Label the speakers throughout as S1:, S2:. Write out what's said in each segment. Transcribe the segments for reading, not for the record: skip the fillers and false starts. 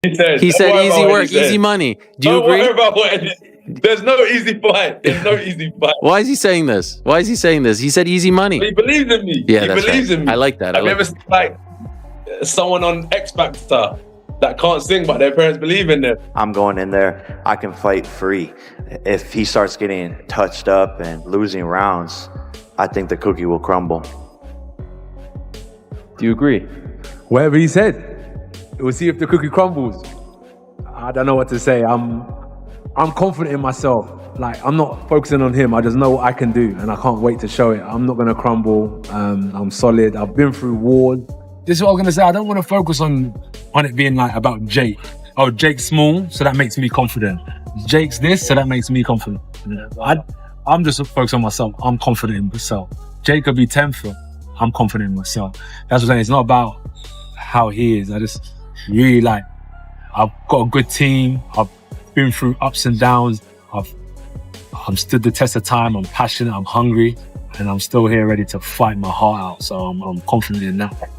S1: He said easy work, easy money. Do you agree?
S2: Don't worry about what there's no easy fight. There's no easy fight.
S1: Why is he saying this? Why is he saying this? He said easy money.
S2: But he believes in me.
S1: Yeah,
S2: he
S1: that's
S2: believes
S1: right.
S2: in me.
S1: I like that.
S2: I've never seen like someone on X Factor that can't sing, but their parents believe in them.
S3: I'm going in there. I can fight free. If he starts getting touched up and losing rounds, I think the cookie will crumble.
S1: Do you agree?
S4: Whatever he said. We'll see if the cookie crumbles. I don't know what to say. I'm confident in myself. Like, I'm not focusing on him. I just know what I can do, and I can't wait to show it. I'm not gonna crumble. I'm solid. I've been through wars.
S5: This is what I'm gonna say. I don't want to focus on it being like about Jake. Oh, Jake's small, so that makes me confident. Jake's this, so that makes me confident. I'm just focused on myself. I'm confident in myself. Jake could be 10th. I'm confident in myself. That's what I'm saying. It's not about how he is. I just really like, I've got a good team. I've been through ups and downs. I've stood the test of time. I'm passionate. I'm hungry. And I'm still here ready to fight my heart out. So I'm confident in that.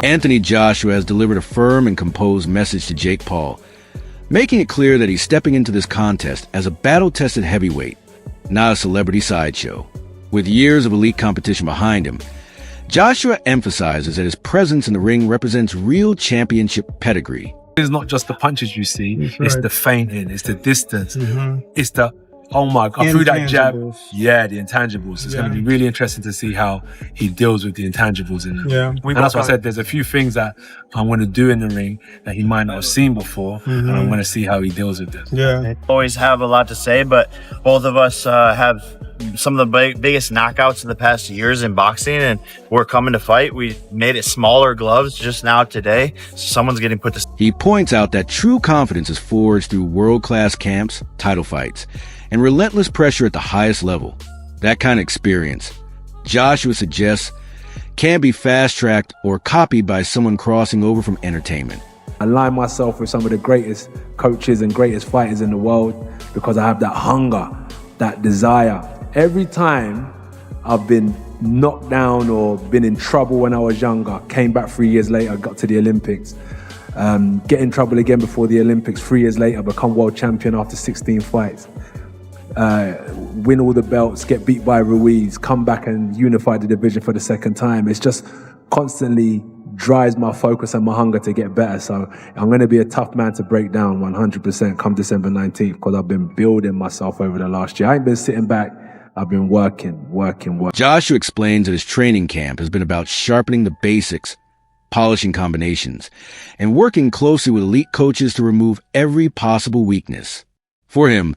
S6: Anthony Joshua has delivered a firm and composed message to Jake Paul, making it clear that he's stepping into this contest as a battle-tested heavyweight, not a celebrity sideshow. With years of elite competition behind him, Joshua emphasizes that his presence in the ring represents real championship pedigree.
S5: It's not just the punches you see, it's the feinting, it's the distance, it's the, oh my God, through that jab. Yeah, the intangibles. It's going to be really interesting to see how he deals with the intangibles in him. And that's why I said there's a few things that I want to do in the ring that he might not have seen before, and I want to see how he deals with this.
S7: Always have a lot to say, but both of us have some of the biggest knockouts in the past years in boxing, and we're coming to fight. We made it smaller gloves just now today. Someone's getting put to...
S6: He points out that true confidence is forged through world-class camps, title fights, and relentless pressure at the highest level. That kind of experience, Joshua suggests, can be fast-tracked or copied by someone crossing over from entertainment.
S4: I align myself with some of the greatest coaches and greatest fighters in the world because I have that hunger, that desire. Every time I've been knocked down or been in trouble when I was younger, came back 3 years later, got to the Olympics, get in trouble again before the Olympics, 3 years later, become world champion after 16 fights, win all the belts, get beat by Ruiz, come back and unify the division for the second time. It's just constantly drives my focus and my hunger to get better. So I'm going to be a tough man to break down 100% come December 19th because I've been building myself over the last year. I ain't been sitting back. I've been working.
S6: Joshua explains that his training camp has been about sharpening the basics, polishing combinations, and working closely with elite coaches to remove every possible weakness. For him,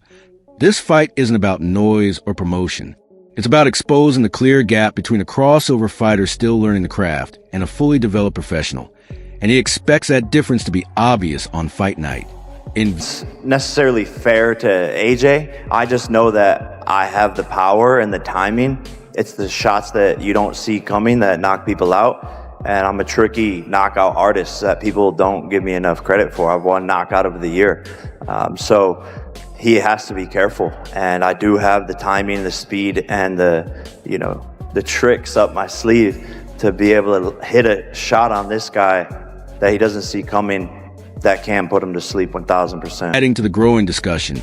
S6: this fight isn't about noise or promotion. It's about exposing the clear gap between a crossover fighter still learning the craft and a fully developed professional. And he expects that difference to be obvious on fight night.
S3: It's necessarily fair to AJ. I just know that I have the power and the timing. It's the shots that you don't see coming that knock people out. And I'm a tricky knockout artist that people don't give me enough credit for. I've won knockout of the year. So he has to be careful. And I do have the timing, the speed, and the tricks up my sleeve to be able to hit a shot on this guy that he doesn't see coming that can put him to sleep 1,000%.
S6: Adding to the growing discussion,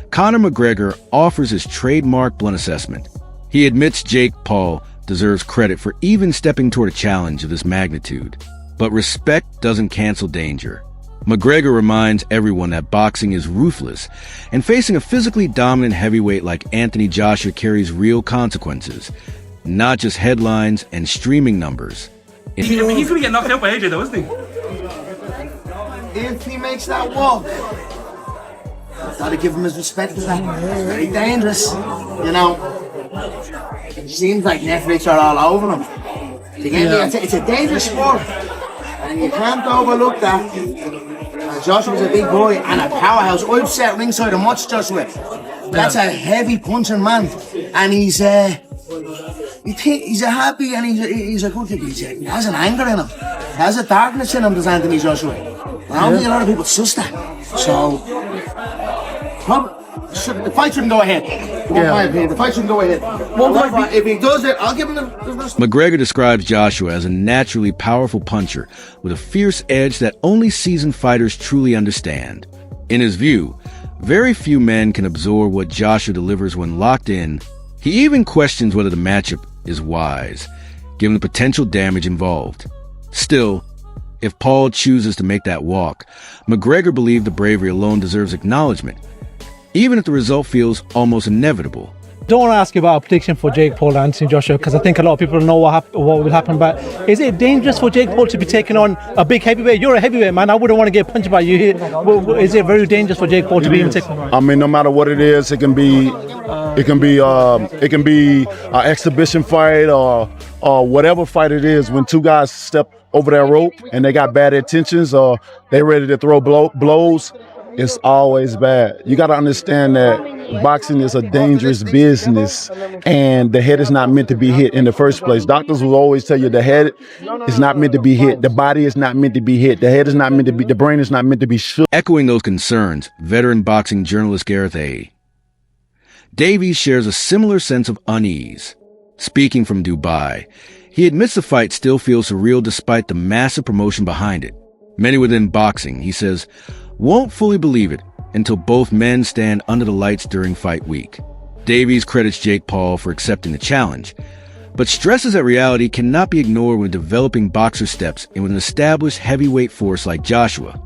S6: Conor McGregor offers his trademark blunt assessment. He admits Jake Paul deserves credit for even stepping toward a challenge of this magnitude. But respect doesn't cancel danger. McGregor reminds everyone that boxing is ruthless, and facing a physically dominant heavyweight like Anthony Joshua carries real consequences, not just headlines and streaming numbers.
S8: He's going to get knocked out by AJ though, isn't he?
S9: If he makes that walk, gotta give him his respect for that. It's very dangerous, you know. It seems like Netflix are all over him. It's a dangerous sport, and you can't overlook that. Joshua's a big boy and a powerhouse. I've sat ringside and watched Joshua. That's a heavy punching man, and he's a happy and he's a good kid. He has an anger in him. He has a darkness in him, does Anthony Joshua. I don't think a lot of people suss that. So, The fight shouldn't go ahead. In my opinion, the fight shouldn't go ahead. However, if he does it, I'll give him the
S6: McGregor describes Joshua as a naturally powerful puncher with a fierce edge that only seasoned fighters truly understand. In his view, very few men can absorb what Joshua delivers when locked in. He even questions whether the matchup is wise, given the potential damage involved. Still, if Paul chooses to make that walk, McGregor believed the bravery alone deserves acknowledgement, even if the result feels almost inevitable.
S10: Don't want to ask you about a prediction for Jake Paul and Anthony Joshua because I think a lot of people know what will happen. But is it dangerous for Jake Paul to be taking on a big heavyweight? You're a heavyweight, man. I wouldn't want to get punched by you here. Is it very dangerous for Jake Paul to be even taken on?
S11: I mean, no matter what it is, it can be an exhibition fight or whatever fight it is. When two guys step over that rope and they got bad intentions or they ready to throw blows, it's always bad. You got to understand that boxing is a dangerous business and the head is not meant to be hit in the first place. Doctors will always tell you the head is not meant to be hit. The body is not meant to be hit. The head is not meant to be, the brain is not meant to be shook.
S6: Echoing those concerns, veteran boxing journalist Gareth A. Davies shares a similar sense of unease. Speaking from Dubai, he admits the fight still feels surreal despite the massive promotion behind it. Many within boxing, he says, won't fully believe it until both men stand under the lights during fight week. Davies credits Jake Paul for accepting the challenge, but stresses that reality cannot be ignored when developing boxer steps and with an established heavyweight force like Joshua.